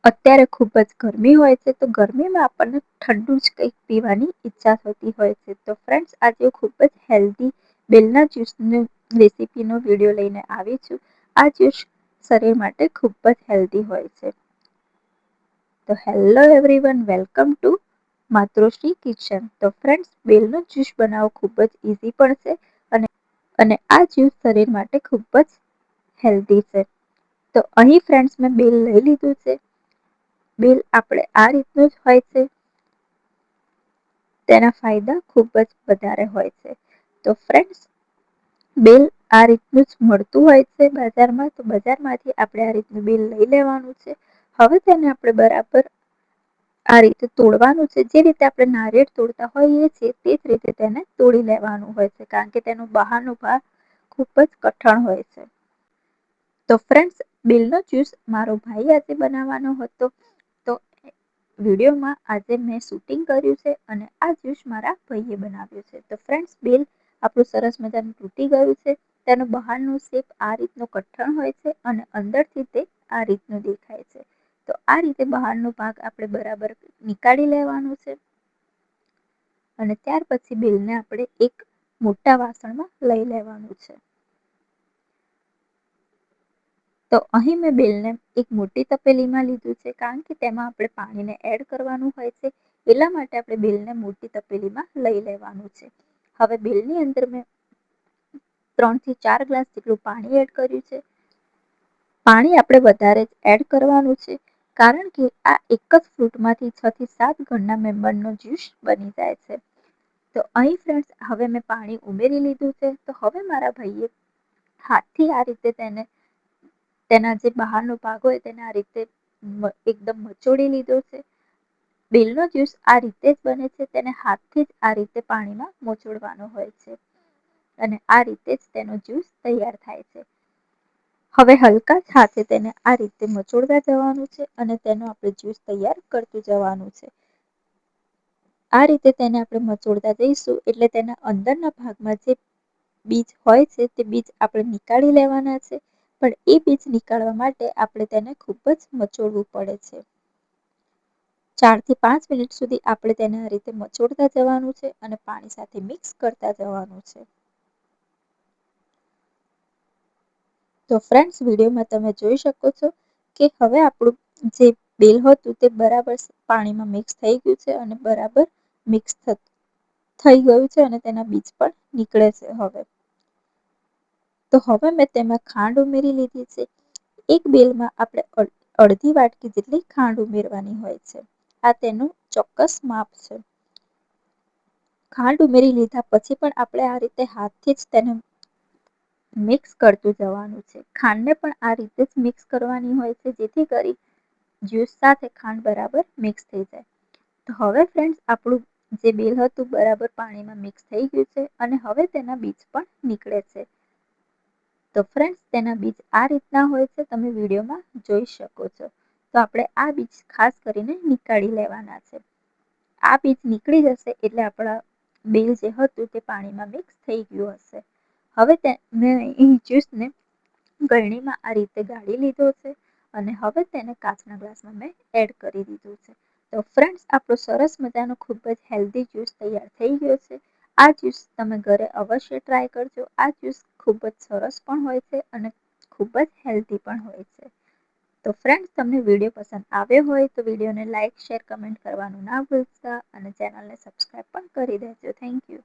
અત્યારે ખૂબ જ ગરમી હોય છે, તો ગરમીમાં આપણને ઠંડુ જ કંઈક પીવાની ઈચ્છા થતી હોય છે. તો ફ્રેન્ડ્સ, આજે ખૂબ જ હેલ્ધી બેલના જ્યુસની રેસીપીનો વિડીયો લઈને આવી છું. આ જ્યુસ શરીર માટે ખૂબ જ હેલ્ધી હોય છે. તો hello everyone, welcome to Matrushri kitchen. તો ફ્રેન્ડ્સ, બેલનો જ્યુસ બનાવવો ખૂબ જ ઇઝી પણ છે અને આ જ્યુસ શરીર માટે ખૂબ જ હેલ્ધી છે. તો અહીં ફ્રેન્ડ્સ મેં બેલ લઈ લીધું છે. બેલ આપણે આ રીતનું જ હોય છે. તેના ફાયદા ખૂબ જ વધારે હોય છે. તો ફ્રેન્ડ્સ, બેલ આ રીતનું જ મળતું હોય છે બજારમાં. તો બજારમાંથી આપણે આ રીતનું બેલ લઈ લેવાનું છે. હવે તેને આપણે બરાબર આ રીતે તોડવાનું છે. જે રીતે આપણે નારિયેળ તોડતા હોઈએ છીએ તે જ રીતે તેને તોડી લેવાનું હોય છે, કારણ કે તેનો બહારનો ભાગ ખૂબ જ કઠણ હોય છે. તો ફ્રેન્ડ્સ, બેલનો જ્યુસ મારો ભાઈ આજે બનાવવાનો હતો, તો વિડીયોમાં આજે મેં શૂટિંગ કર્યું છે અને આ જ્યુસ મારા ભાઈએ બનાવ્યું છે. તો ફ્રેન્ડ્સ, બેલ આપણું સરસ મજાનું તૂટી ગયું છે. તેનો બહારનો શેપ આ રીતનો કઠણ હોય છે અને અંદરથી તે આ રીતનું દેખાય છે. તો આ રીતે બહારનો ભાગ આપણે બરાબર નીકાળી લેવાનું છે અને ત્યાર પછી બેલને આપણે એક મોટા વાસણમાં લઈ લેવાનું છે. તો અહીં મેં બેલને એક મોટી તપેલીમાં લીધું છે, કારણ કે તેમાં આપણે પાણીને એડ કરવાનું હોય છે. એટલા માટે આપણે બેલને મોટી તપેલીમાં લઈ લેવાનું છે. હવે બેલની અંદર મેં 3 થી 4 ગ્લાસ જેટલું પાણી એડ કર્યું છે. પાણી આપણે વધારે જ એડ કરવાનું છે, કારણ કે આ એક જ ફ્રૂટમાંથી 6 થી 7 ઘરના મેમ્બરનો જ્યુસ બની જાય છે. તો અહીં ફ્રેન્ડ્સ, હવે મેં પાણી ઉમેરી લીધું છે. તો હવે મારા ભાઈએ હાથથી આ રીતે તેના જે બહારનો ભાગ હોય તેને આ રીતે એકદમ મચોડી લીધો છે. બેલનો જ્યુસ આ રીતે જ બને છે. તેને હાથથી જ આ રીતે પાણીમાં મચોડવાનો હોય છે અને આ રીતે જ તેનો જ્યુસ તૈયાર થાય છે. હવે હલકા જ હાથે તેને આ રીતે મચોડતા જવાનું છે અને તેનો આપણે જ્યુસ તૈયાર કરતું જવાનું છે. આ રીતે તેને આપણે મચોડતા જઈશું એટલે તેના અંદરના ભાગમાં જે બીજ હોય છે તે બીજ આપણે નીકાળી લેવાના છે. પણ એ બીજ નીકાળવા માટે આપણે તેને ખૂબ જ મચોડવું પડે છે. 4 થી 5 મિનિટ સુધી આપણે તેને આ રીતે મચોડતા જવાનું છે અને પાણી સાથે મિક્સ કરતા જવાનું છે. તો ફ્રેન્ડ્સ, વિડીયોમાં તમે જોઈ શકો છો કે હવે આપણું જે બેલ હતું તે બરાબર પાણીમાં મિક્સ થઈ ગયું છે અને બરાબર મિક્સ થઈ ગયું છે અને તેના બીજ પણ નીકળે છે. હવે મેં તેમાં ખાંડ ઉમેરી લીધી છે. એક બેલમાં આપણે અડધી વાટકી જેટલી ખાંડ ઉમેરવાની હોય છે. આ તેનું ચોક્કસ માપ છે. ખાંડ ઉમેરી લીધા પછી પણ આપણે આ રીતે હાથથી જ તેને મિક્સ કરતું જવાનું છે. ખાંડને પણ આ રીતે જ મિક્સ કરવાની હોય છે, જેથી કરી જ્યુસ સાથે ખાંડ બરાબર મિક્સ થઈ જાય. તો હવે ફ્રેન્ડ્સ, આપણું જે બેલ હતું બરાબર પાણીમાં મિક્સ થઈ ગયું છે અને હવે તેના બીજ પણ નીકળે છે. તો ફ્રેન્ડ્સ, તેના બીજ આ રીતના હોય છે, તમે વિડીયોમાં જોઈ શકો છો. તો આપણે આ બીજ ખાસ કરીને નીકાળી લેવાના છે. આ બીજ નીકળી જશે એટલે આપણા બેલ જે હતું તે પાણીમાં મિક્સ થઈ ગયું હશે. હવે મેં અહીં જ્યુસને ગળણીમાં આ રીતે ગાળી લીધો છે અને હવે તેને કાચના ગ્લાસમાં મેં એડ કરી દીધું છે. તો ફ્રેન્ડ્સ, આપણો સરસ મજાનો ખૂબ જ હેલ્ધી જ્યુસ તૈયાર થઈ ગયો છે. આ જ્યુસ તમે ઘરે અવશ્ય ટ્રાય કરજો. આ જ્યુસ ખૂબ જ સરસ પણ હોય છે અને ખૂબ જ હેલ્ધી પણ હોય છે. તો ફ્રેન્ડ્સ, તમને વિડીયો પસંદ આવ્યો હોય તો વિડીયોને લાઇક, શેર, કમેન્ટ કરવાનું ના ભૂલતા અને ચેનલને સબસ્ક્રાઈબ પણ કરી દેજો. Thank you.